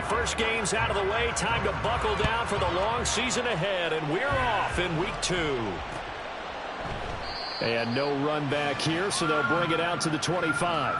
first game's out of the way. Time to buckle down for the long season ahead, and we're off in week 2. And no run back here, so they'll bring it out to the 25.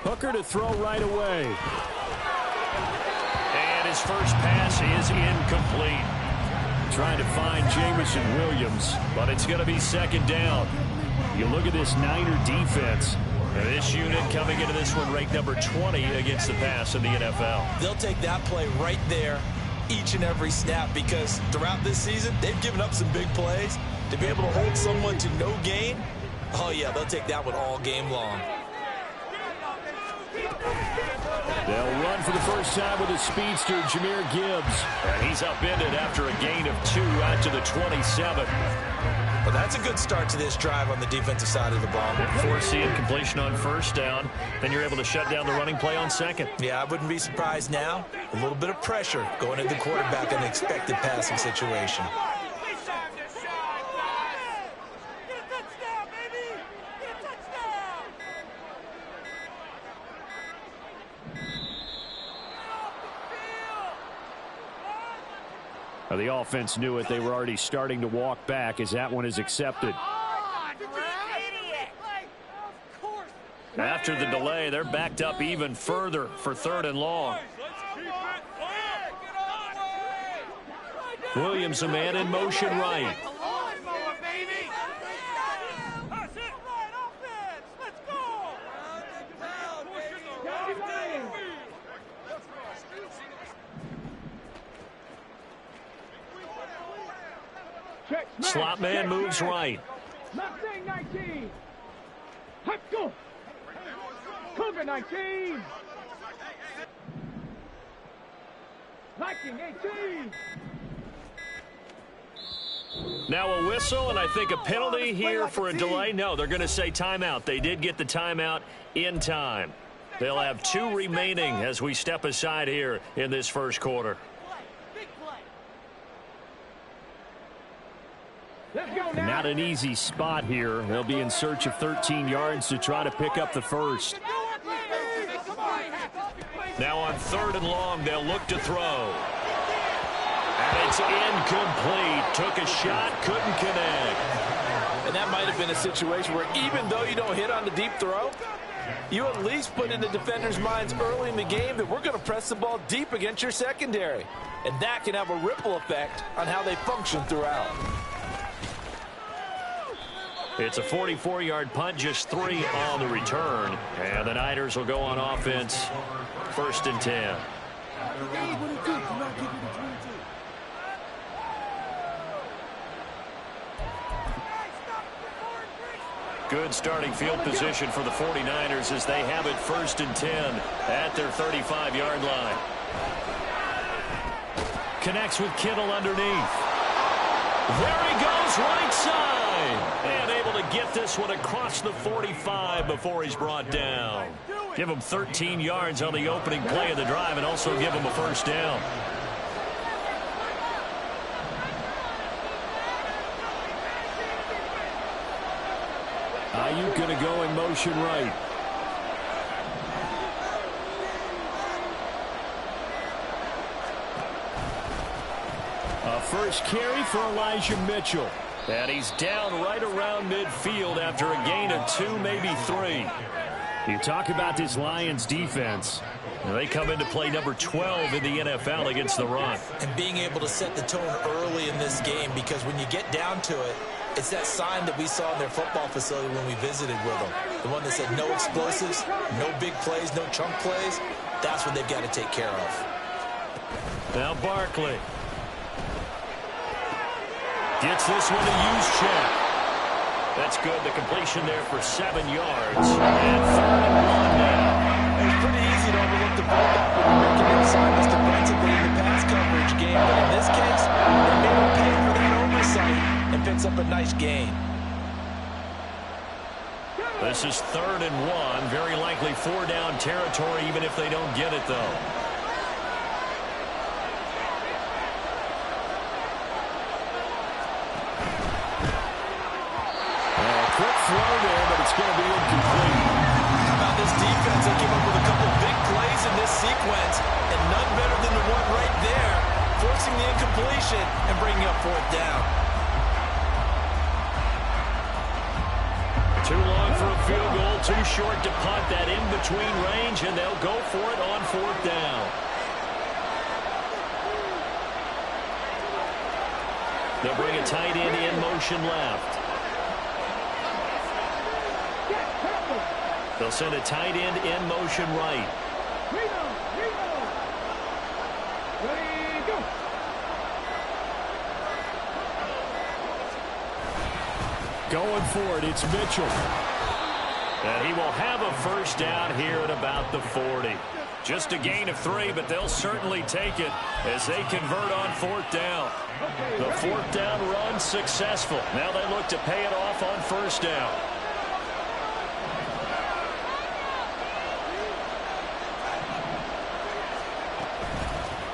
Hooker to throw right away. And his first pass is incomplete. Trying to find Jamison Williams, but it's going to be second down. You look at this Niner defense. And this unit coming into this one ranked number 20 against the pass in the NFL. They'll take that play right there each and every snap because throughout this season, they've given up some big plays. To be able to hold someone to no gain, oh yeah, they'll take that one all game long. They'll run for the first time with a speedster, Jahmyr Gibbs. And he's upended after a gain of 2 out to the 27. Well, that's a good start to this drive on the defensive side of the ball. Force completion on first down. Then you're able to shut down the running play on second. Yeah, I wouldn't be surprised now. A little bit of pressure going into the quarterback in an expected passing situation. The offense knew it. They were already starting to walk back as that one is accepted. After the delay, they're backed up even further for 3rd and long. Williams, a man in motion right. Slot man moves right. Mustang 19. Let's go. Cougar 19. Viking 18. Now a whistle, and I think a penalty here for a delay. No, they're going to say timeout. They did get the timeout in time. They'll have 2 remaining as we step aside here in this first quarter. Not an easy spot here. They'll be in search of 13 yards to try to pick up the first. Now on 3rd and long, they'll look to throw. And it's incomplete. Took a shot, couldn't connect. And that might have been a situation where even though you don't hit on the deep throw, you at least put in the defender's minds early in the game that we're going to press the ball deep against your secondary. And that can have a ripple effect on how they function throughout. It's a 44-yard punt, just 3 on the return. And the Niners will go on offense, 1st and 10. Good starting field position for the 49ers as they have it 1st and 10 at their 35-yard line. Connects with Kittle underneath. There he goes, right side. And able to get this one across the 45 before he's brought down. Give him 13 yards on the opening play of the drive and also give him a first down. Ayuk going to go in motion right. A first carry for Elijah Mitchell. And he's down right around midfield after a gain of 2, maybe 3. You talk about this Lions defense. They come into play number 12 in the NFL against the run. And being able to set the tone early in this game, because when you get down to it, it's that sign that we saw in their football facility when we visited with them. The one that said no explosives, no big plays, no chunk plays. That's what they've got to take care of. Now Barkley. Gets this one to use check. That's good. The completion there for 7 yards. And 3rd and 1 now. It's pretty easy to overlook the fullback when you're making the assignments defensively in the pass coverage game. But in this case, they made him pay for that oversight and picks up a nice gain. This is 3rd and 1. Very likely 4-down territory, even if they don't get it, though. Quick throw there, but it's going to be incomplete. How about this defense? They came up with a couple big plays in this sequence, and none better than the one right there, forcing the incompletion and bringing up 4th down. Too long for a field goal, too short to punt. That in-between range, and they'll go for it on 4th down. They'll bring a tight end in motion left. They'll send a tight end in motion right. Ready, go. Going for it, it's Mitchell. And he will have a 1st down here at about the 40. Just a gain of 3, but they'll certainly take it as they convert on 4th down. The 4th down run successful. Now they look to pay it off on 1st down.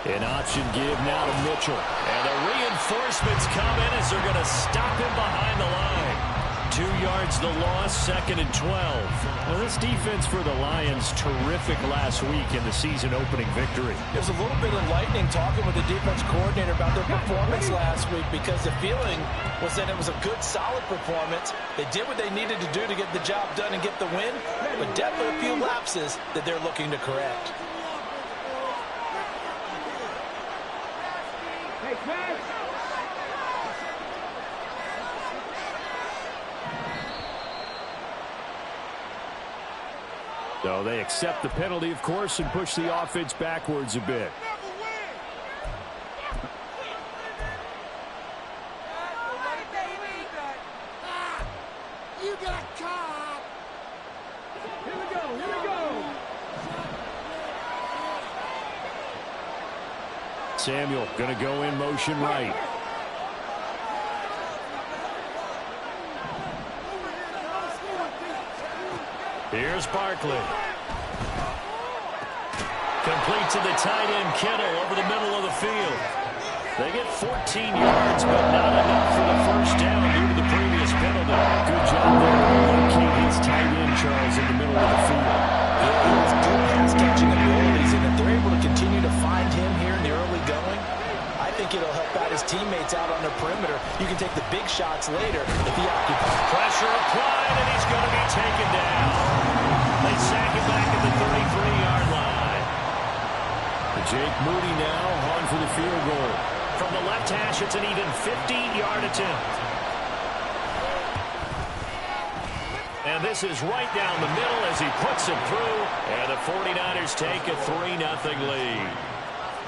An option give now to Mitchell. And the reinforcements come in as they're going to stop him behind the line. 2 yards the loss, 2nd and 12. Well, this defense for the Lions, terrific last week in the season-opening victory. It was a little bit enlightening talking with the defense coordinator about their performance last week, because the feeling was that it was a good, solid performance. They did what they needed to do to get the job done and get the win, but definitely a few lapses that they're looking to correct. So they accept the penalty, of course, and push the offense backwards a bit. You got caught. Here we go. Here we go. Samuel going to go in motion right. Here's Barkley. Complete to the tight end, Kittle, over the middle of the field. They get 14 yards, but not enough for the 1st down due to the previous penalty. Good job there to locate his tight end, Charles, in the middle of the field. He has good pass-catching abilities, and if they're able to continue to find him here in the early going, I think it'll help out his teammates out on the perimeter. You can take the big shots later if he occupies. Pressure applied, and he's going to be taken down. They sack him back at the 33-yard line. Jake Moody now on for the field goal. From the left hash, it's an even 50-yard attempt. And this is right down the middle as he puts it through, and the 49ers take a 3-0 lead.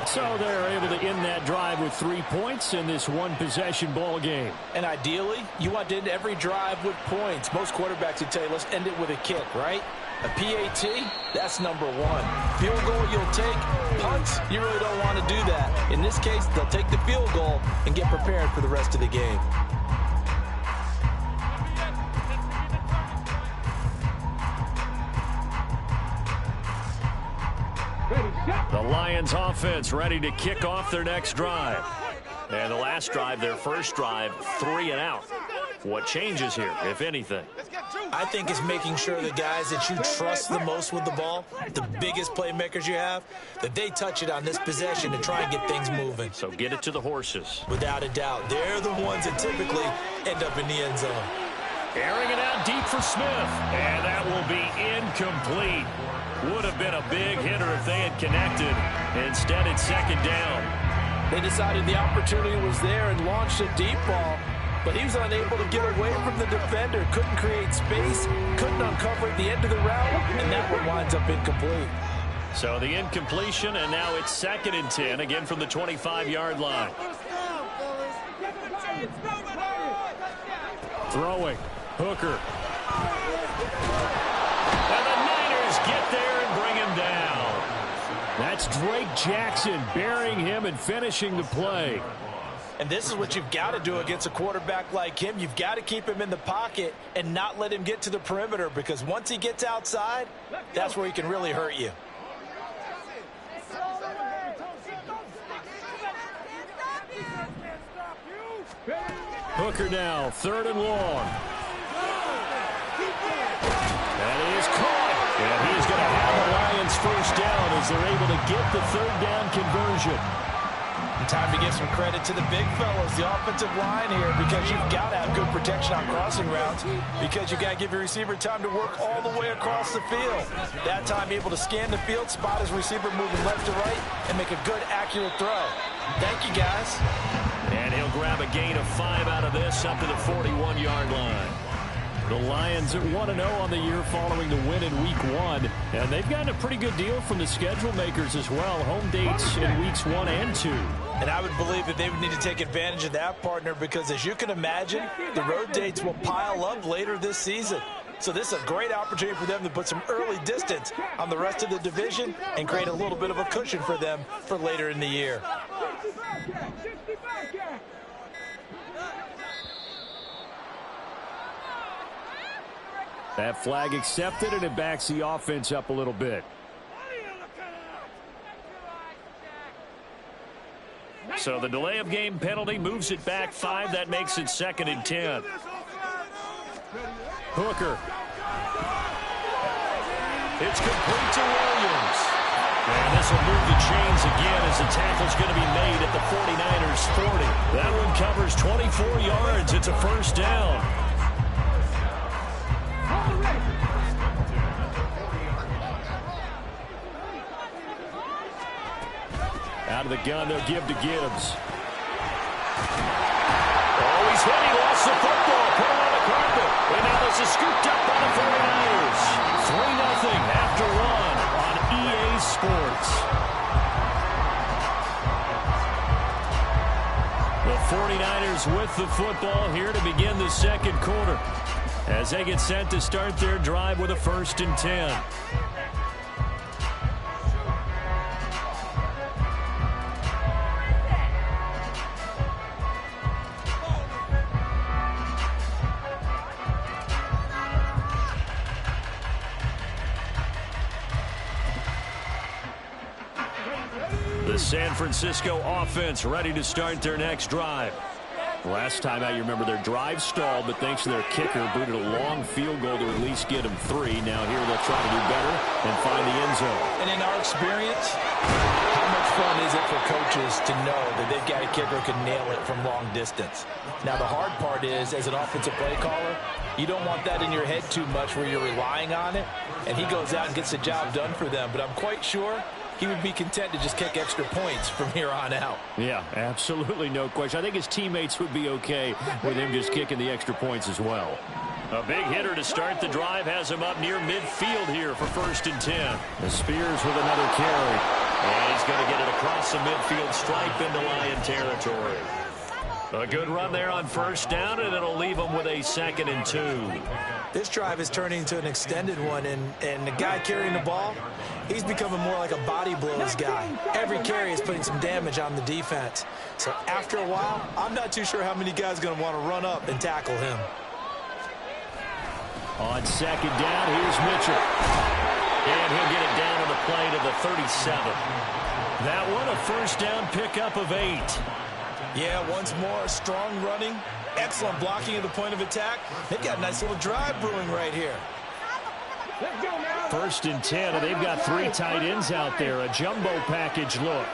So they're able to end that drive with 3 points in this one-possession ball game. And ideally, you want to end every drive with points. Most quarterbacks would tell you, let's end it with a kick, right? A PAT, that's number 1. Field goal you'll take. Punts, you really don't want to do that. In this case, they'll take the field goal and get prepared for the rest of the game. The Lions offense ready to kick off their next drive. And the last drive, their first drive, 3 and out. What changes here, if anything? I think it's making sure the guys that you trust the most with the ball, the biggest playmakers you have, that they touch it on this possession to try and get things moving. So get it to the horses. Without a doubt, they're the ones that typically end up in the end zone. Airing it out deep for Smith. And that will be incomplete. Would have been a big hitter if they had connected. Instead, it's 2nd down. They decided the opportunity was there and launched a deep ball, but he was unable to get away from the defender. Couldn't create space, couldn't uncover at the end of the route, and that one winds up incomplete. So the incompletion, and now it's 2nd and 10, again from the 25-yard line. Throwing. Hooker. And the Niners get there and bring him down. That's Drake Jackson burying him and finishing the play. And this is what you've got to do against a quarterback like him. You've got to keep him in the pocket and not let him get to the perimeter, because once he gets outside, that's where he can really hurt you. Hooker now, 3rd and long. That is caught. And he's going to have the Lions first down as they're able to get the 3rd down conversion. And time to give some credit to the big fellas, the offensive line here, because you've got to have good protection on crossing routes, because you've got to give your receiver time to work all the way across the field. That time able to scan the field, spot his receiver moving left to right, and make a good, accurate throw. Thank you, guys. And he'll grab a gain of 5 out of this up to the 41-yard line. The Lions at 1-0 on the year following the win in Week 1. And they've gotten a pretty good deal from the schedule makers as well. Home dates in Weeks 1 and 2. And I would believe that they would need to take advantage of that, partner, because as you can imagine, the road dates will pile up later this season. So this is a great opportunity for them to put some early distance on the rest of the division and create a little bit of a cushion for them for later in the year. That flag accepted, and it backs the offense up a little bit. So the delay of game penalty moves it back 5. That makes it 2nd and 10. Hooker. It's complete to Williams. And this will move the chains again as the tackle's going to be made at the 49ers 40. That one covers 24 yards. It's a first down. Out of the gun, they'll give to Gibbs. Oh, he's hit. He lost the football. Put him on the carpet. And now this is scooped up by the 49ers. 3-0 after 1 on EA Sports. The 49ers with the football here to begin the 2nd quarter, as they get set to start their drive with a 1st and 10. The San Francisco offense ready to start their next drive. Last time out, you remember their drive stalled, but thanks to their kicker, booted a long field goal to at least get them 3. Now here they'll try to do better and find the end zone. And in our experience, how much fun is it for coaches to know that they've got a kicker who can nail it from long distance? Now the hard part is, as an offensive play caller, you don't want that in your head too much where you're relying on it, and he goes out and gets the job done for them. But I'm quite sure he would be content to just kick extra points from here on out. Yeah, absolutely no question. I think his teammates would be okay with him just kicking the extra points as well. A big hitter to start the drive has him up near midfield here for 1st and 10. The Spears with another carry. And he's going to get it across the midfield stripe into Lion territory. A good run there on 1st down, and it'll leave him with a 2nd and 2. This drive is turning into an extended one, and the guy carrying the ball, he's becoming more like a body blows guy. Every carry is putting some damage on the defense. So after a while, I'm not too sure how many guys are going to want to run up and tackle him. On 2nd down, here's Mitchell. And he'll get it down on the play to the 37. That one, a 1st down pickup of 8. Yeah, once more, strong running, excellent blocking at the point of attack. They've got a nice little drive brewing right here. 1st and 10, and they've got 3 tight ends out there. A jumbo package look.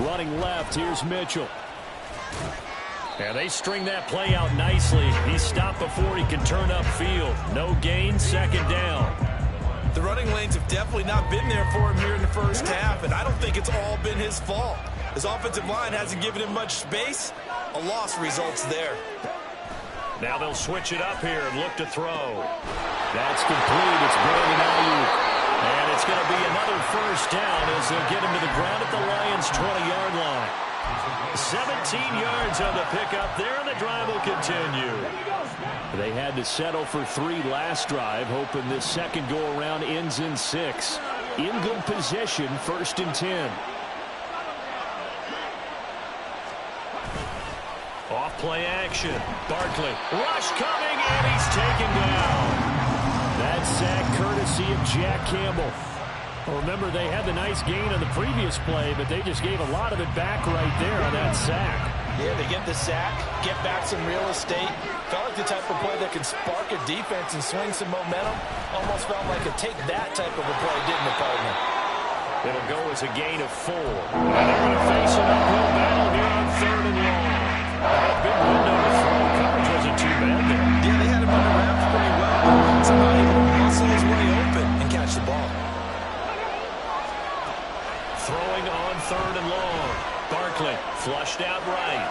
Running left, here's Mitchell. And they string that play out nicely. He's stopped before he can turn upfield. No gain, 2nd down. The running lanes have definitely not been there for him here in the first half, and I don't think it's all been his fault. His offensive line hasn't given him much space. A loss results there. Now they'll switch it up here and look to throw. That's complete. It's Brandon Ayuk. And it's going to be another 1st down as they'll get him to the ground at the Lions' 20-yard line. 17 yards on the pickup there, and the drive will continue. They had to settle for 3 last drive, hoping this second go-around ends in 6. In good position, 1st and 10. Off play action. Barkley. Rush coming, and he's taken down. That sack courtesy of Jack Campbell. Remember, they had the nice gain on the previous play, but they just gave a lot of it back right there on that sack. Yeah, they get the sack, get back some real estate. Felt like the type of play that can spark a defense and swing some momentum. Almost felt like a take-that type of a play, didn't it, partner? It'll go as a gain of 4. And they're going to face an uphill battle here on 3rd and long. A big window to throw. Coverage wasn't too bad there. Yeah, they had him under wraps pretty well. Somehow able to muscle his way open and catch the ball. Throwing on 3rd and long. Barkley flushed out right.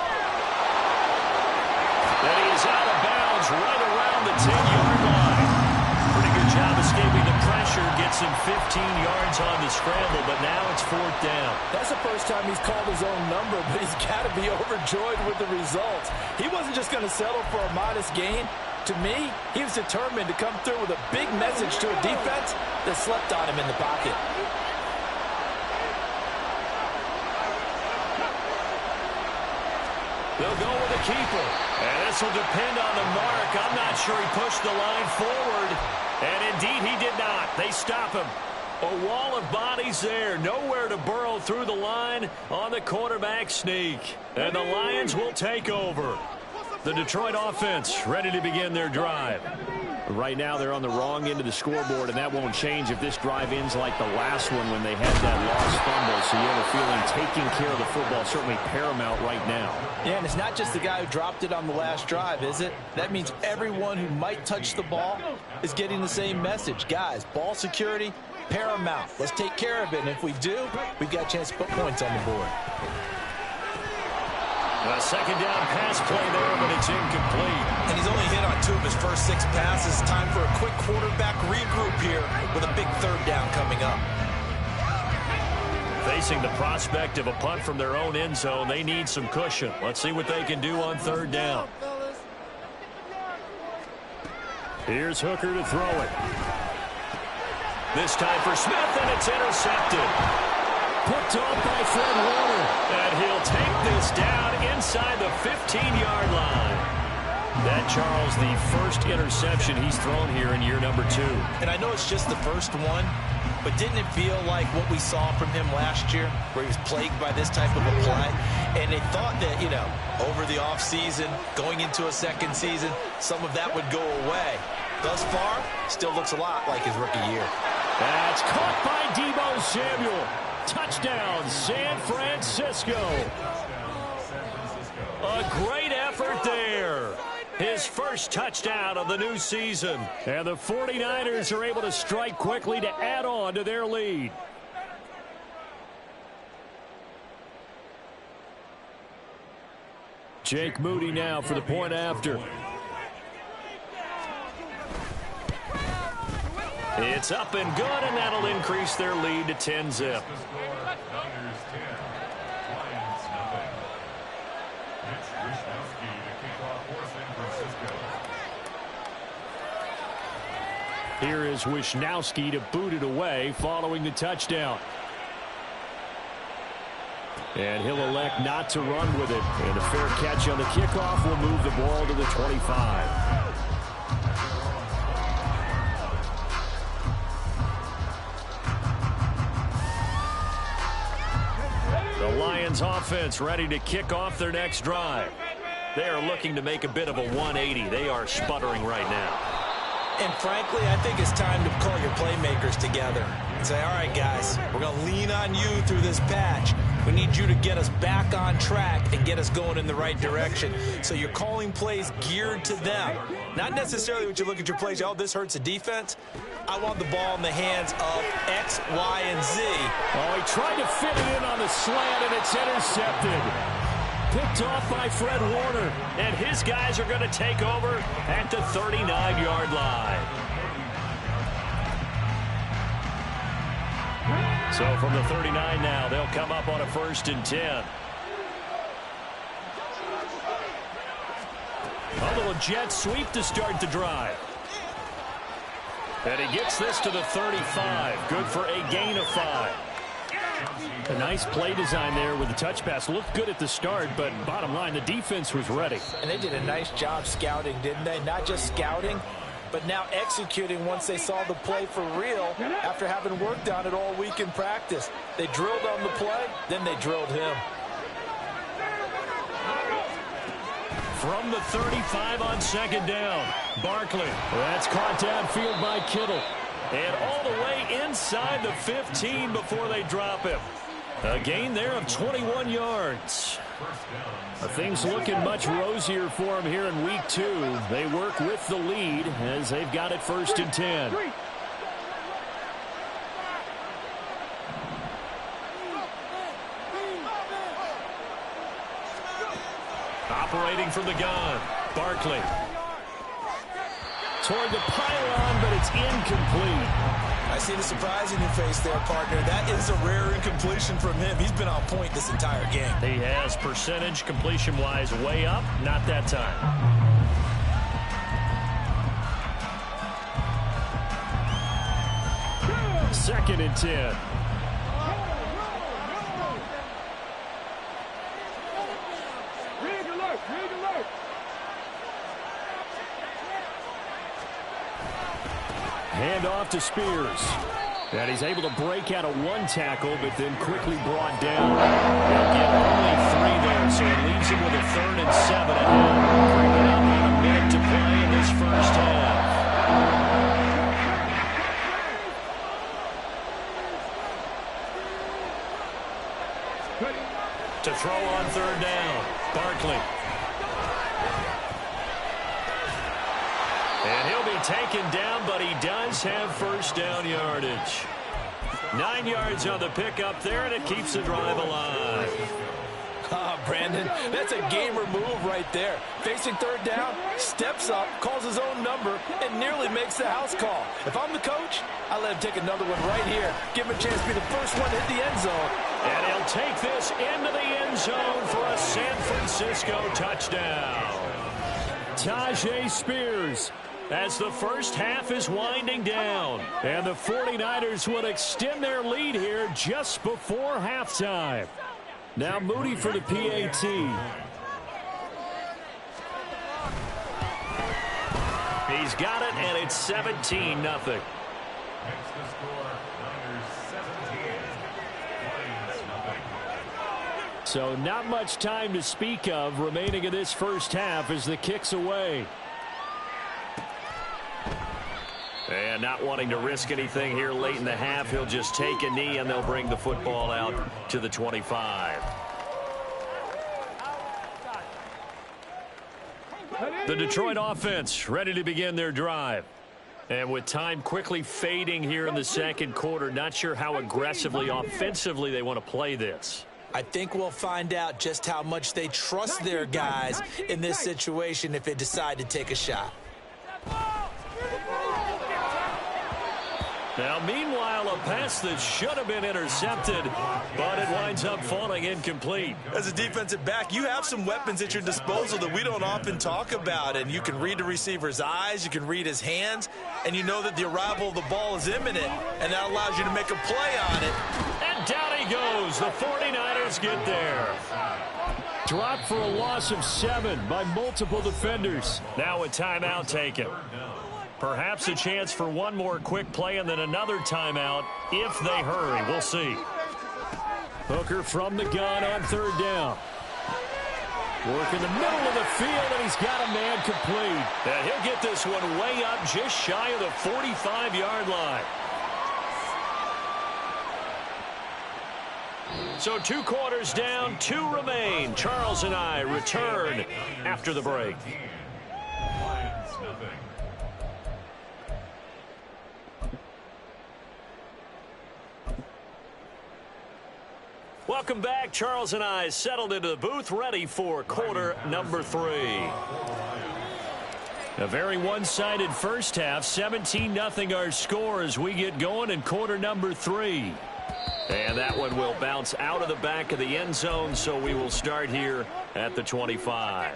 Then he is out of bounds right around the 10-yard line. Pretty good job escaping the pressure. Gets him 15 yards on the scramble, but now it's 4th down. That's the first time he's called his own number, but he's got to be overjoyed with the results. He wasn't just going to settle for a modest gain. To me, he was determined to come through with a big message to a defense that slept on him in the pocket. They'll go with a keeper. And this will depend on the mark. I'm not sure he pushed the line forward. And indeed, he did not. They stop him. A wall of bodies there. Nowhere to burrow through the line on the quarterback sneak. And the Lions will take over. The Detroit offense ready to begin their drive. Right now, they're on the wrong end of the scoreboard, and that won't change if this drive ends like the last one when they had that lost fumble. So you have a feeling taking care of the football is certainly paramount right now. Yeah, and it's not just the guy who dropped it on the last drive, is it? That means everyone who might touch the ball is getting the same message. Guys, ball security, paramount. Let's take care of it, and if we do, we've got a chance to put points on the board. A second down pass play there, but it's incomplete. And he's only hit on 2 of his first 6 passes. Time for a quick quarterback regroup here with a big 3rd down coming up. Facing the prospect of a punt from their own end zone, they need some cushion. Let's see what they can do on 3rd down. Here's Hooker to throw it. This time for Smith, and it's intercepted. Picked off by Fred Warner. And he'll take this down inside the 15-yard line. That, Charles, the first interception he's thrown here in year number 2. And I know it's just the first one, but didn't it feel like what we saw from him last year, where he was plagued by this type of a play? And they thought that, you know, over the offseason, going into a second season, some of that would go away. Thus far, still looks a lot like his rookie year. That's caught by Deebo Samuel. Touchdown, San Francisco. A great effort there. His first touchdown of the new season. And the 49ers are able to strike quickly to add on to their lead. Jake Moody now for the point after. It's up and good, and that'll increase their lead to 10-zip. Here is Wisnowski to boot it away following the touchdown. And he'll elect not to run with it. And a fair catch on the kickoff will move the ball to the 25. The Lions offense ready to kick off their next drive. They are looking to make a bit of a 180. They are sputtering right now. And frankly, I think it's time to call your playmakers together and say, all right, guys, we're going to lean on you through this patch. We need you to get us back on track and get us going in the right direction. So you're calling plays geared to them. Not necessarily when you look at your plays, oh, this hurts the defense. I want the ball in the hands of X, Y, and Z. Oh, he tried to fit it in on the slant, and it's intercepted. Picked off by Fred Warner, and his guys are going to take over at the 39-yard line. So from the 39 now, they'll come up on a 1st and 10. A little jet sweep to start the drive. And he gets this to the 35. Good for a gain of 5. A nice play design there with the touch pass. Looked good at the start, but bottom line, the defense was ready. And they did a nice job scouting, didn't they? Not just scouting, but now executing once they saw the play for real after having worked on it all week in practice. They drilled on the play, then they drilled him. From the 35 on second down, Barkley. That's caught downfield by Kittle. And all the way inside the 15 before they drop him. A gain there of 21 yards. Things looking much rosier for him here in week 2. They work with the lead as they've got it 1st and 10. Operating from the gun, Barkley. Toward the pylon, but it's incomplete. I see the surprise in your face there, partner. That is a rare incompletion from him. He's been on point this entire game. He has percentage completion-wise way up. Not that time. Second and 10. Hand off to Spears. And he's able to break out of one tackle, but then quickly brought down. They'll get only 3 there, so it leaves him with a 3rd and 7 ahead. Creeping up on a minute to play in this first half. To throw on 3rd down, Barkley. And he'll be taken down, but he does have 1st down yardage. 9 yards on the pickup there, and it keeps the drive alive. Brandon, that's a gamer move right there. Facing 3rd down, steps up, calls his own number, and nearly makes the house call. If I'm the coach, I let him take another one right here. Give him a chance to be the first one to hit the end zone. And he'll take this into the end zone for a San Francisco touchdown. Tajay Spears, as the first half is winding down. And the 49ers would extend their lead here just before halftime. Now Moody for the PAT. He's got it, and it's 17-0. So not much time to speak of remaining in this first half as the kick's away. And not wanting to risk anything here late in the half, he'll just take a knee and they'll bring the football out to the 25. The Detroit offense ready to begin their drive. And with time quickly fading here in the second quarter, not sure how aggressively, offensively they want to play this. I think we'll find out just how much they trust their guys in this situation if they decide to take a shot. Now, meanwhile, a pass that should have been intercepted, but it winds up falling incomplete. As a defensive back, you have some weapons at your disposal that we don't often talk about, and you can read the receiver's eyes, you can read his hands, and you know that the arrival of the ball is imminent, and that allows you to make a play on it. And down he goes. The 49ers get there. Dropped for a loss of 7 by multiple defenders. Now a timeout taken. Perhaps a chance for one more quick play and then another timeout if they hurry. We'll see. Hooker from the gun on 3rd down. Work in the middle of the field, and he's got a man complete. And he'll get this one way up just shy of the 45-yard line. So 2 quarters down, 2 remain. Charles and I return after the break. Welcome back. Charles and I settled into the booth, ready for quarter number 3. A very one-sided first half, 17-0 our score as we get going in quarter number 3. And that one will bounce out of the back of the end zone, so we will start here at the 25.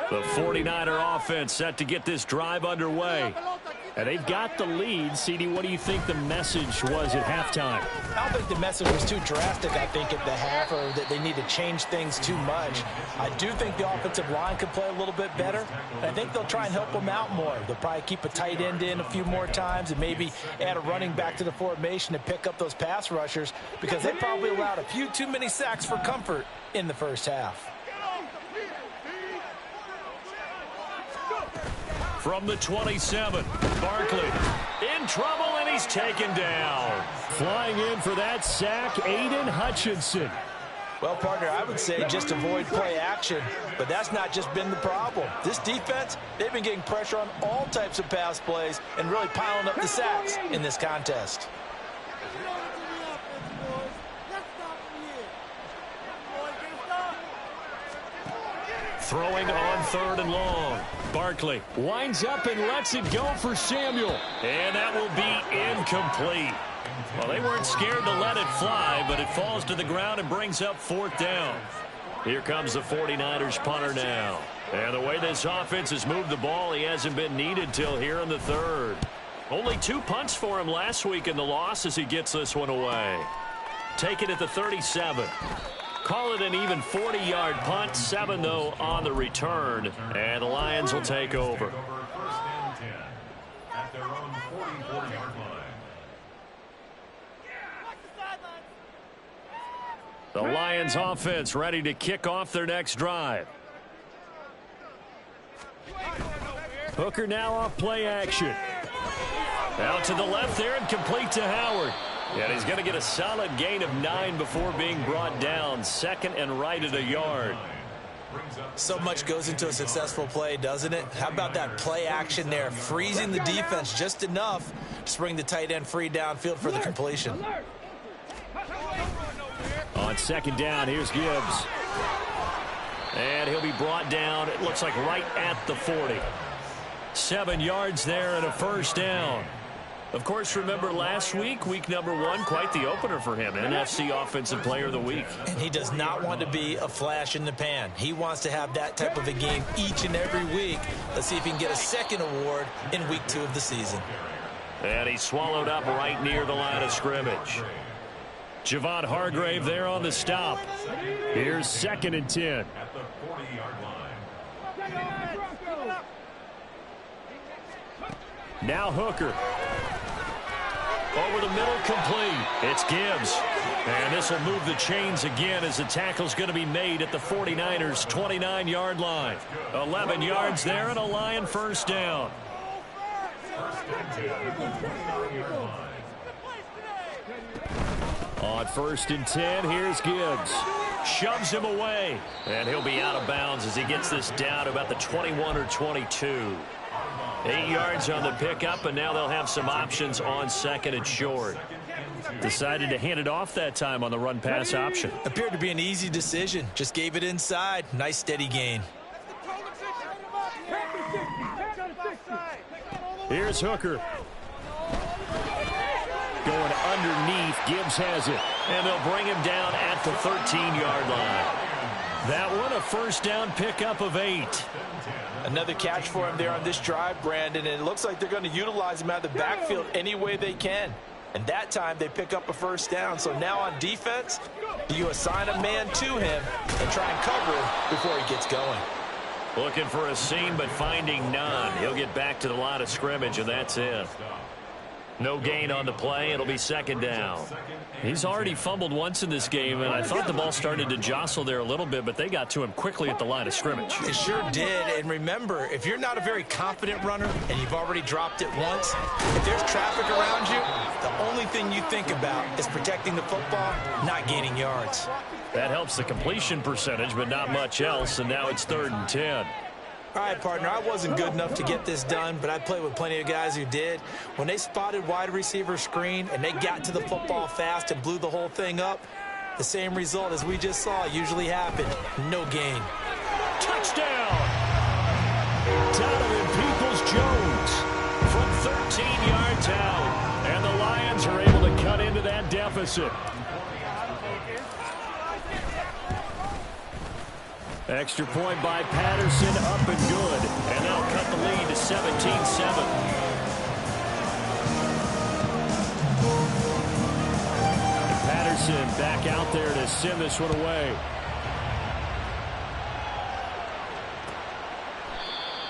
The 49er offense set to get this drive underway. And they've got the lead. CD, what do you think the message was at halftime? I don't think the message was too drastic, I think, at the half, or that they need to change things too much. I do think the offensive line could play a little bit better. And I think they'll try and help them out more. They'll probably keep a tight end in a few more times and maybe add a running back to the formation to pick up those pass rushers, because they probably allowed a few too many sacks for comfort in the first half. From the 27, Barkley in trouble, and he's taken down. Flying in for that sack, Aiden Hutchinson. Well, partner, I would say just avoid play action, but that's not just been the problem. This defense, they've been getting pressure on all types of pass plays and really piling up the sacks in this contest. Throwing on 3rd and long. Barkley winds up and lets it go for Samuel. And that will be incomplete. Well, they weren't scared to let it fly, but it falls to the ground and brings up 4th down. Here comes the 49ers punter now. And the way this offense has moved the ball, he hasn't been needed till here in the 3rd. Only 2 punts for him last week in the loss as he gets this one away. Take it at the 37. Call it an even 40-yard punt. 7, though, on the return. And the Lions will take over. The Lions offense ready to kick off their next drive. Hooker now off play action. Out to the left there and complete to Howard. And he's going to get a solid gain of 9 before being brought down. 2nd and right at a yard. So much goes into a successful play, doesn't it? How about that play action there? Freezing the defense just enough to bring the tight end free downfield for the completion. On 2nd down, here's Gibbs. And he'll be brought down, it looks like right at the 40. 7 yards there and a 1st down. Of course, remember last week, week number 1, quite the opener for him. NFC Offensive Player of the Week. And he does not want to be a flash in the pan. He wants to have that type of a game each and every week. Let's see if he can get a 2nd award in week 2 of the season. And he's swallowed up right near the line of scrimmage. Javon Hargrave there on the stop. Here's 2nd and 10. Now Hooker. Over the middle, complete. It's Gibbs. And this will move the chains again as the tackle's going to be made at the 49ers' 29-yard line. 11 yards there and a Lion 1st down. On 1st and 10, here's Gibbs. Shoves him away. And he'll be out of bounds as he gets this down to about the 21 or 22. 8 yards on the pickup, and now they'll have some options on 2nd and short. Decided to hand it off that time on the run-pass option. Appeared to be an easy decision. Just gave it inside. Nice steady gain. Here's Hooker. Going underneath. Gibbs has it. And they'll bring him down at the 13-yard line. That one a 1st down pickup of 8. Another catch for him there on this drive, Brandon, and it looks like they're going to utilize him out of the backfield any way they can. And that time they pick up a 1st down. So now on defense, you assign a man to him and try and cover him before he gets going. Looking for a seam, but finding none. He'll get back to the line of scrimmage, and that's it. No gain on the play. It'll be 2nd down. He's already fumbled once in this game, and I thought the ball started to jostle there a little bit, but they got to him quickly at the line of scrimmage. It sure did. And remember, if you're not a very confident runner and you've already dropped it once, if there's traffic around you, the only thing you think about is protecting the football, not gaining yards. That helps the completion percentage, but not much else, and now it's 3rd and 10. All right, partner, I wasn't good enough to get this done, but I played with plenty of guys who did. When they spotted wide receiver screen and they got to the football fast and blew the whole thing up, the same result as we just saw usually happened. No gain. Touchdown! Donovan Peoples-Jones from 13 yards out. And the Lions are able to cut into that deficit. Extra point by Patterson, up and good. And they'll cut the lead to 17-7. Johnson back out there to send this one away.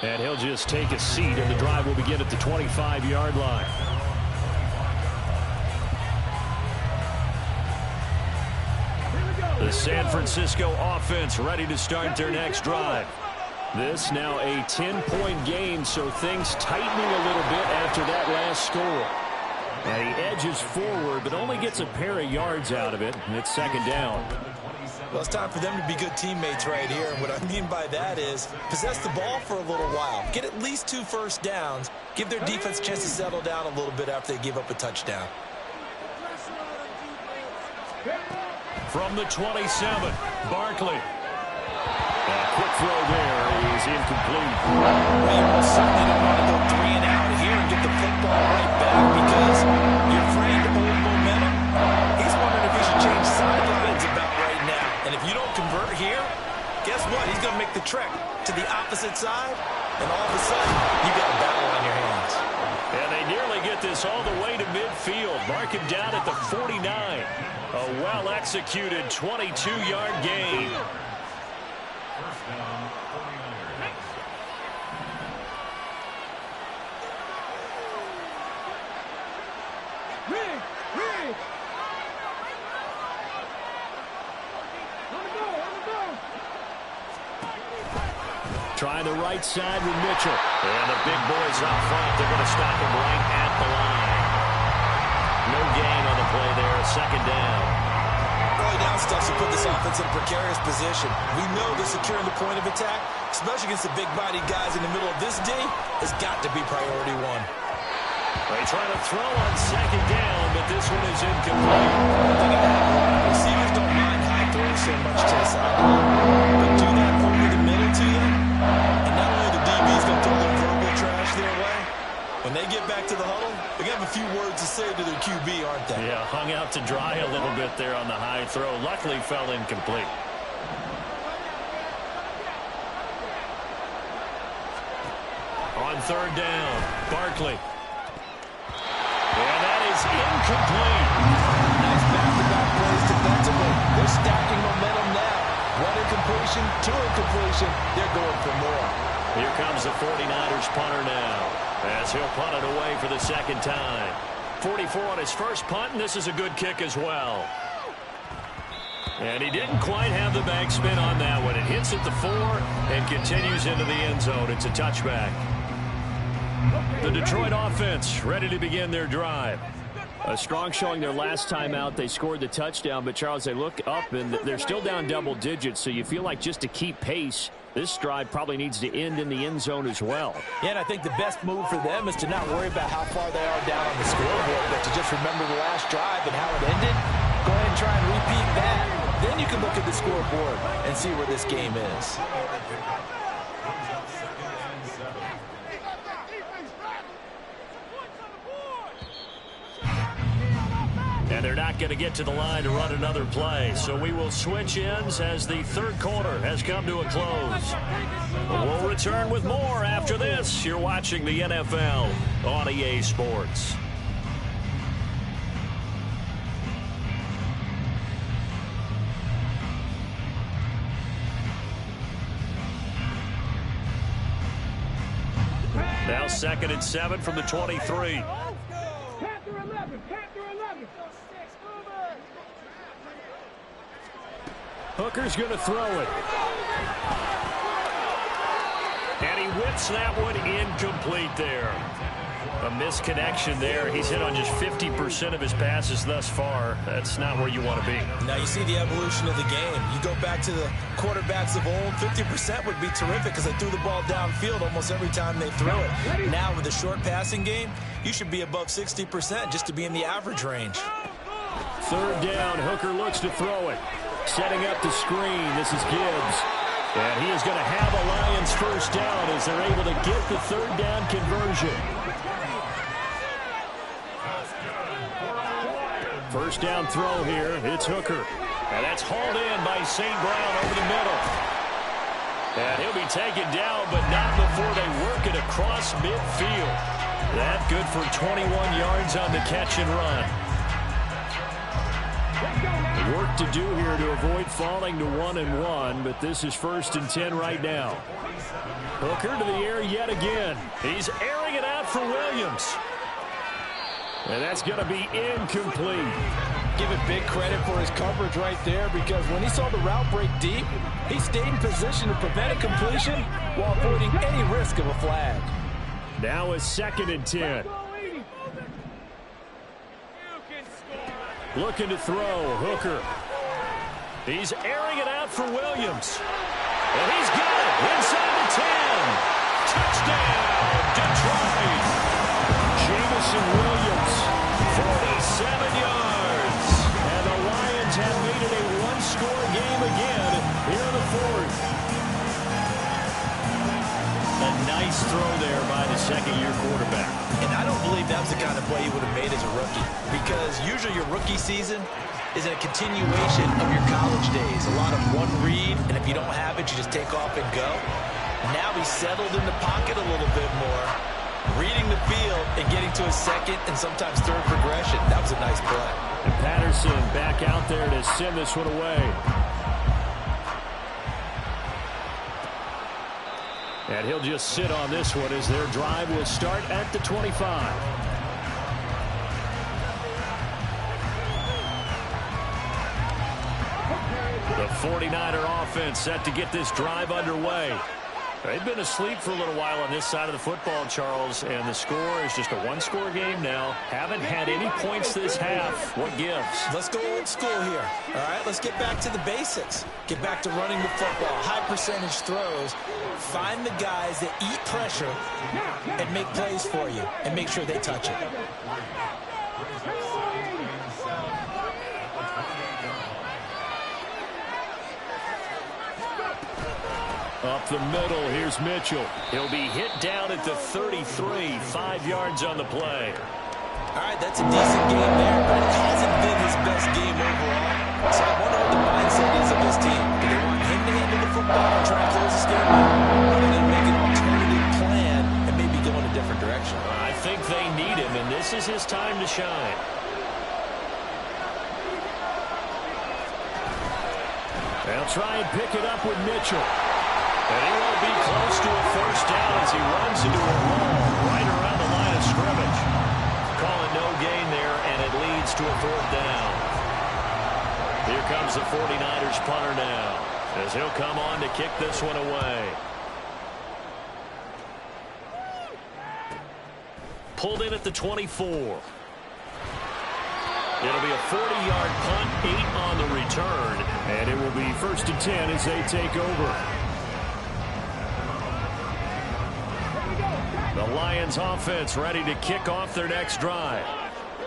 And he'll just take a seat, and the drive will begin at the 25-yard line. The San Francisco offense ready to start their next drive. This now a 10-point game, so things tightening a little bit after that last score. And he edges forward, but only gets a pair of yards out of it, and it's second down. Well, it's time for them to be good teammates right here. And what I mean by that is possess the ball for a little while. Get at least 2 first downs. Give their defense a chance to settle down a little bit after they give up a touchdown. From the 27, Barkley. A quick throw there is incomplete. Well, you most certainly don't want to go 3 and out here and get the football right back because you're afraid to hold momentum. He's wondering if he should change sidelines about right now. And if you don't convert here, guess what? He's going to make the trek to the opposite side, and all of a sudden, you've got a battle on your hands. And they nearly get this all the way to midfield. Mark him down at the 49. A well-executed 22-yard gain. Trying the right side with Mitchell. And the big boys up front. They're going to stop him right at the line. No gain on the play there. Second down. Early down stuff to put this offense in a precarious position. We know that securing the point of attack, especially against the big-bodied guys in the middle of this D, has got to be priority 1. They try to throw on second down, but this one is incomplete. Receivers don't mind high throws so much to the sideline, but do that over the middle to them, and not only the DB's going to throw their verbal trash their way, when they get back to the huddle, they're going to have a few words to say to their QB, aren't they? Yeah, hung out to dry a little bit there on the high throw. Luckily fell incomplete. On third down, Barkley. And that is incomplete. Nice back-to-back plays defensively. They're stacking momentum now. 1 incompletion, 2 incompletion. They're going for more. Here comes the 49ers punter now, as he'll punt it away for the second time. 44 on his first punt, and this is a good kick as well. And he didn't quite have the backspin on that one. It hits at the 4 and continues into the end zone. It's a touchback. The Detroit offense ready to begin their drive. A strong showing their last time out. They scored the touchdown, but Charles, they look up and they're still down double digits, so you feel like just to keep pace, this drive probably needs to end in the end zone as well. Yeah, and I think the best move for them is to not worry about how far they are down on the scoreboard, but to just remember the last drive and how it ended. Go ahead and try and repeat that. Then you can look at the scoreboard and see where this game is. And they're not going to get to the line to run another play. So we will switch ends as the third quarter has come to a close. We'll return with more after this. You're watching the NFL on EA Sports. Now 2nd and 7 from the 23. Hooker's going to throw it. And he whips that one incomplete there. A misconnection there. He's hit on just 50% of his passes thus far. That's not where you want to be. Now you see the evolution of the game. You go back to the quarterbacks of old, 50% would be terrific because they threw the ball downfield almost every time they threw it. Now with the short passing game, you should be above 60% just to be in the average range. Third down, Hooker looks to throw it. Setting up the screen, this is Gibbs. And he is going to have a Lions first down as they're able to get the third down conversion. First down throw here, it's Hooker. And that's hauled in by St. Brown over the middle. And he'll be taken down, but not before they work it across midfield. That good for 21 yards on the catch and run. Let's go, Work to do here to avoid falling to 1-1, but this is 1st and 10 right now. Hooker to the air yet again. He's airing it out for Williams. And that's going to be incomplete. Give it big credit for his coverage right there, because when he saw the route break deep, he stayed in position to prevent a completion while avoiding any risk of a flag. Now it's 2nd and 10. Looking to throw, Hooker. He's airing it out for Williams. And he's got it inside the 10. Touchdown, Detroit. Jamison Williams, 47 yards. And the Lions have made it a one-score game again here in the 4th. A nice throw there by the second-year quarterback. And I don't believe that was the kind of play he would have made as a rookie, because usually your rookie season is a continuation of your college days. A lot of one read, and if you don't have it, you just take off and go. Now he's settled in the pocket a little bit more, reading the field and getting to his second and sometimes third progression. That was a nice play. And Patterson back out there to send this one away. And he'll just sit on this one as their drive will start at the 25. The 49er offense set to get this drive underway. They've been asleep for a little while on this side of the football, Charles, and the score is just a one-score game now. Haven't had any points this half. What gives? Let's go old school here. All right, let's get back to the basics. Get back to running the football, high percentage throws. Find the guys that eat pressure and make plays for you and make sure they touch it. Up the middle, here's Mitchell. He'll be hit down at the 33, 5 yards on the play. All right, that's a decent game there, but it hasn't been his best game overall. So I wonder what the mindset is of his team. Do they want him to handle the football and try and close this game out? Or are they going to make an alternative plan and maybe go in a different direction? I think they need him, and this is his time to shine. They'll try and pick it up with Mitchell. And he won't be close to a first down as he runs into a wall right around the line of scrimmage. Call it no gain there, and it leads to a 4th down. Here comes the 49ers punter now, as he'll come on to kick this one away. Pulled in at the 24. It'll be a 40-yard punt, 8 on the return, and it will be 1st and 10 as they take over. The Lions offense ready to kick off their next drive.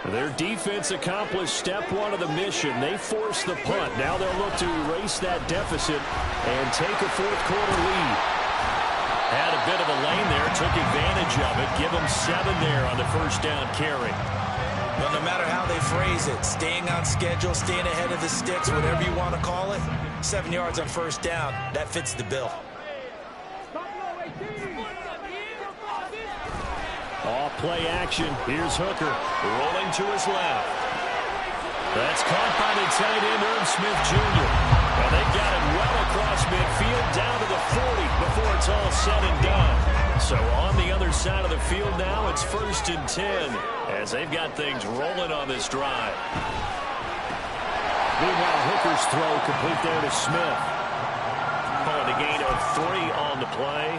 Their defense accomplished step one of the mission. They forced the punt. Now they'll look to erase that deficit and take a 4th quarter lead. Had a bit of a lane there, took advantage of it. Give them 7 there on the first down carry. Well, no matter how they phrase it, staying on schedule, staying ahead of the sticks, whatever you want to call it, 7 yards on first down, that fits the bill. Off play action. Here's Hooker rolling to his left. That's caught by the tight end, Irv Smith Jr. And they got it well across midfield down to the 40 before it's all said and done. So on the other side of the field now, it's 1st and 10 as they've got things rolling on this drive. Meanwhile, Hooker's throw complete there to Smith. Calling a gain of 3 on the play,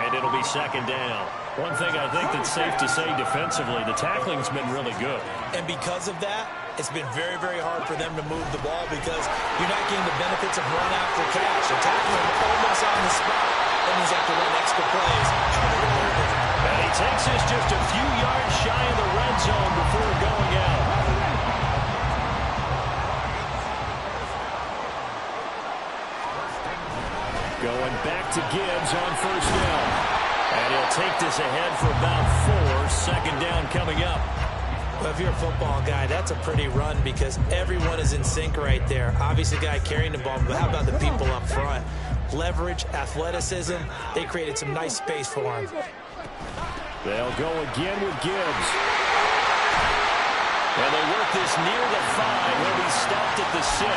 and it'll be 2nd down. One thing I think that's safe to say defensively, the tackling's been really good. And because of that, it's been very, very hard for them to move the ball because you're not getting the benefits of run after catch. They're tackling almost on the spot. That means they have to run extra plays. And he takes us just a few yards shy of the red zone before going out. Going back to Gibbs on first down. And he'll take this ahead for about 4. 2nd down coming up. Well, if you're a football guy, that's a pretty run because everyone is in sync right there. Obviously, the guy carrying the ball, but how about the people up front? Leverage, athleticism, they created some nice space for him. They'll go again with Gibbs. And they work this near the 5. He'll be stopped at the 6.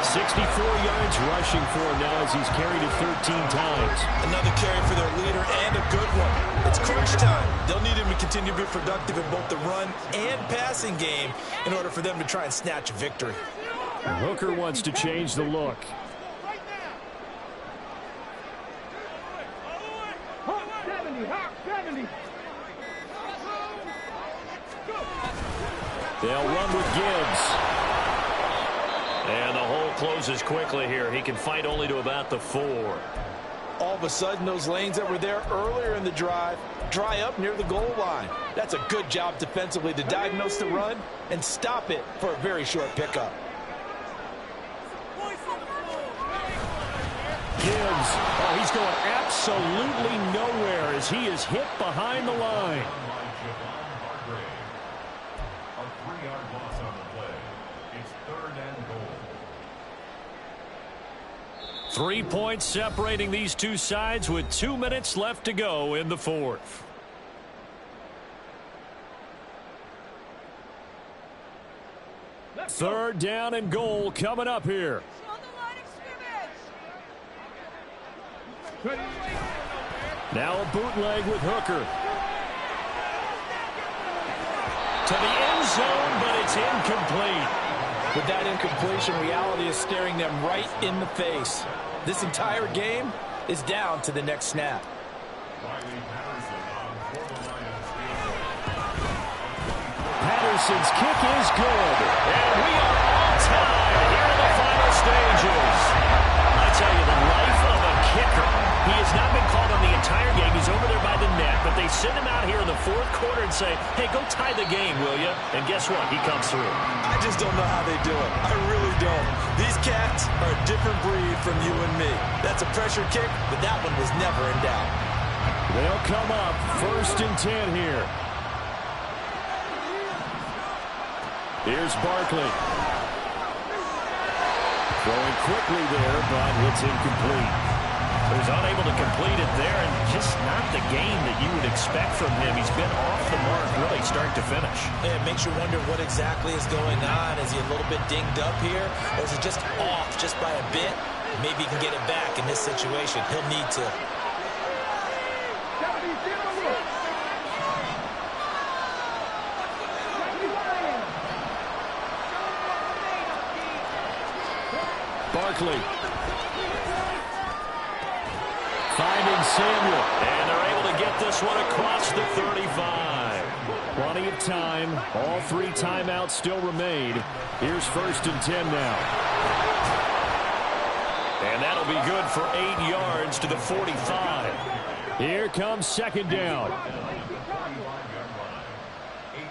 64 yards rushing for him now as he's carried it 13 times. Another carry for their leader and a good one. It's crunch time. They'll need him to continue to be productive in both the run and passing game in order for them to try and snatch a victory. Hooker wants to change the look. They'll run with Gibbs. And the hole closes quickly here. He can fight only to about the 4. All of a sudden, those lanes that were there earlier in the drive dry up near the goal line. That's a good job defensively to diagnose the run and stop it for a very short pickup. Gibbs, oh, he's going absolutely nowhere as he is hit behind the line. A 3-yard loss on the play. It's 3rd and goal. 3 points separating these two sides with 2 minutes left to go in the 4th. Third down and goal coming up here. Now a bootleg with Hooker. To the end zone, but it's incomplete. With that incompletion, reality is staring them right in the face. This entire game is down to the next snap. Patterson's kick is good. And we are on time here in the final stages. I tell you, the life of a kicker. He has not been called on the entire game. He's over there by the net, but they send him out here in the 4th quarter and say, hey, go tie the game, will you? And guess what? He comes through. I just don't know how they do it. I really don't. These cats are a different breed from you and me. That's a pressure kick, but that one was never in doubt. They'll come up 1st and 10 here. Here's Barkley. Throwing quickly there, but it's incomplete. He's unable to complete it there, and just not the game that you would expect from him. He's been off the mark really start to finish. Yeah, it makes you wonder what exactly is going on. Is he a little bit dinged up here, or is it just off just by a bit? Maybe he can get it back in this situation. He'll need to. Barkley. Finding Samuel. And they're able to get this one across the 35. Plenty of time. All 3 timeouts still remain. Here's 1st and 10 now. And that'll be good for 8 yards to the 45. Here comes 2nd down. 8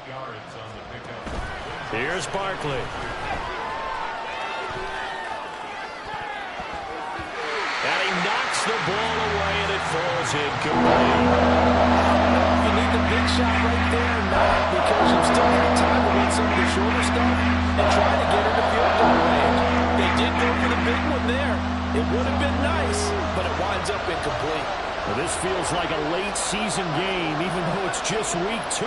yards on the pickup. Here's Barkley. And he knocks the ball away, and it falls incomplete. You need the big shot right there, Matt, because you've still got time to win some of the shorter stuff and try to get into field goal range. They did go for the big one there. It would have been nice, but it winds up incomplete. Well, this feels like a late season game, even though it's just week 2.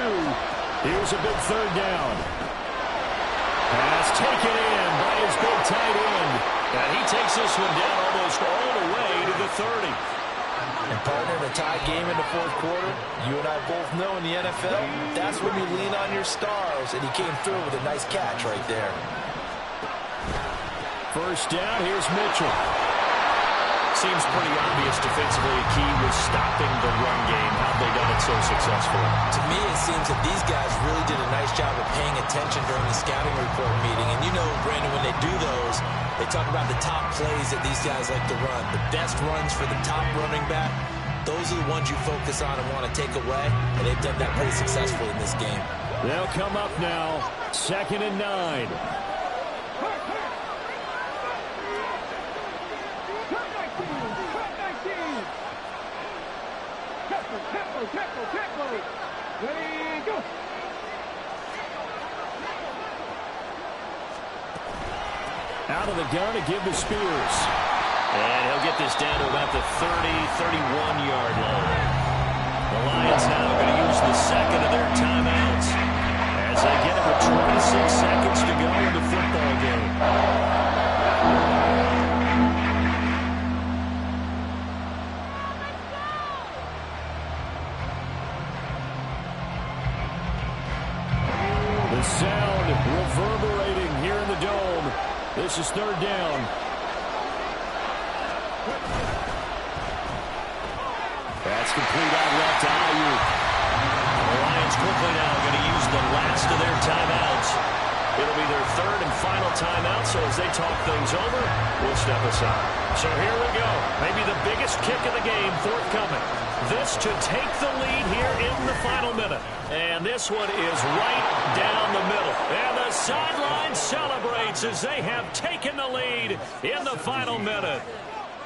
Here's a big 3rd down. Pass taken in by his big tight end. And he takes this one down almost all the way to the 30. And partner, in a tie game in the 4th quarter, you and I both know in the NFL, that's when you lean on your stars, and he came through with a nice catch right there. 1st down, here's Mitchell. Seems pretty obvious defensively a key was stopping the run game. How've they done it so successfully? To me, it seems that these guys really did a nice job of paying attention during the scouting report meeting. And you know, Brandon, when they do those, they talk about the top plays that these guys like to run. The best runs for the top running back, those are the ones you focus on and want to take away. And they've done that pretty successfully in this game. They'll come up now, 2nd and 9. Out of the gun to give to Spears. And he'll get this down to about the 31-yard line. The Lions now are going to use the 2nd of their timeouts as they get it with 26 The sound reverberating here in the dome. This is third down. That's complete out left to Ayuk. The Lions quickly now going to use the last of their timeouts. It'll be their third and final timeout, so as they talk things over, we'll step aside. So here we go. Maybe the biggest kick of the game forthcoming. This to take the lead here in the final minute. And this one is right down the middle. And the sideline celebrates as they have taken the lead in the final minute.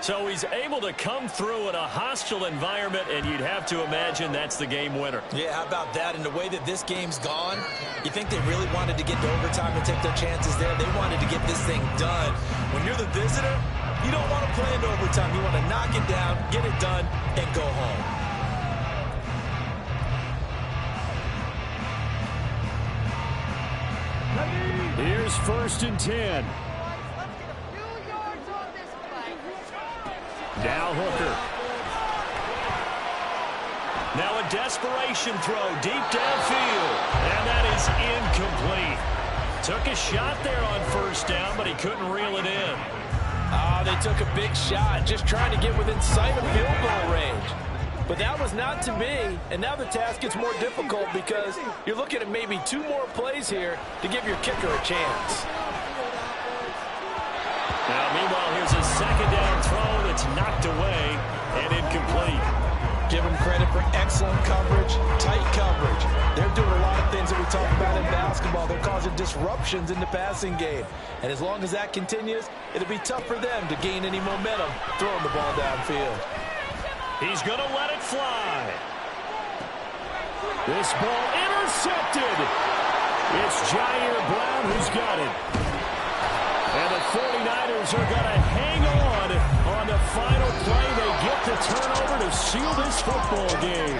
So he's able to come through in a hostile environment, and you'd have to imagine that's the game winner. Yeah, how about that? And the way that this game's gone, you think they really wanted to get to overtime and take their chances there? They wanted to get this thing done. When you're the visitor, you don't want to play into overtime. You want to knock it down, get it done, and go home. Here's 1st and 10. Now Hooker. Now a desperation throw deep downfield. And that is incomplete. Took a shot there on 1st down, but he couldn't reel it in. They took a big shot, just trying to get within sight of field goal range. But that was not to be, and now the task gets more difficult because you're looking at maybe 2 more plays here to give your kicker a chance. Now, meanwhile, here's a 2nd down throw that's knocked away and incomplete. Give them credit for excellent coverage, tight coverage. They're doing a lot of things that we talk about in basketball. They're causing disruptions in the passing game. And as long as that continues, it'll be tough for them to gain any momentum throwing the ball downfield. He's going to let it fly. This ball intercepted. It's Jair Brown who's got it. And the 49ers are going to hang on the final play. They get the turnover to seal this football game.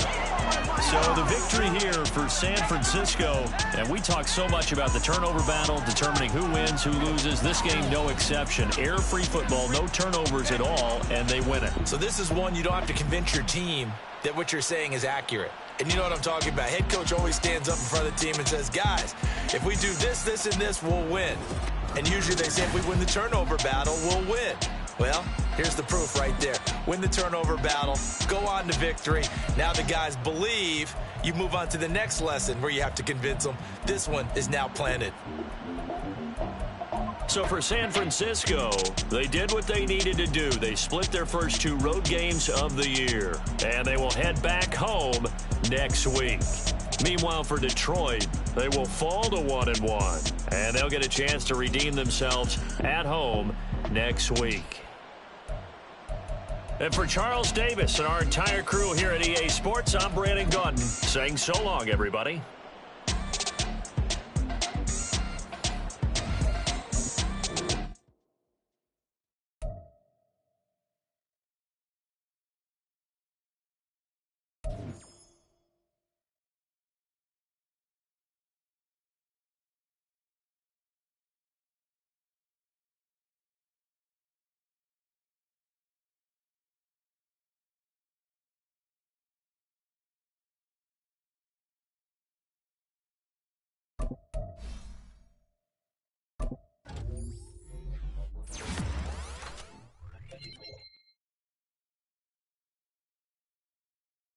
So the victory here for San Francisco. And we talk so much about the turnover battle, determining who wins, who loses. This game, no exception. Air-free football, no turnovers at all, and they win it. So this is one you don't have to convince your team that what you're saying is accurate. And you know what I'm talking about. Head coach always stands up in front of the team and says, guys, if we do this, this, and this, we'll win. And usually they say if we win the turnover battle, we'll win. Well, here's the proof right there. Win the turnover battle, go on to victory. Now the guys believe. You move on to the next lesson where you have to convince them. This one is now planted. So for San Francisco, they did what they needed to do. They split their first 2 road games of the year, and they will head back home next week. Meanwhile, for Detroit, they will fall to 1-1, and they'll get a chance to redeem themselves at home next week. And for Charles Davis and our entire crew here at EA Sports, I'm Brandon Gaudin saying so long, everybody.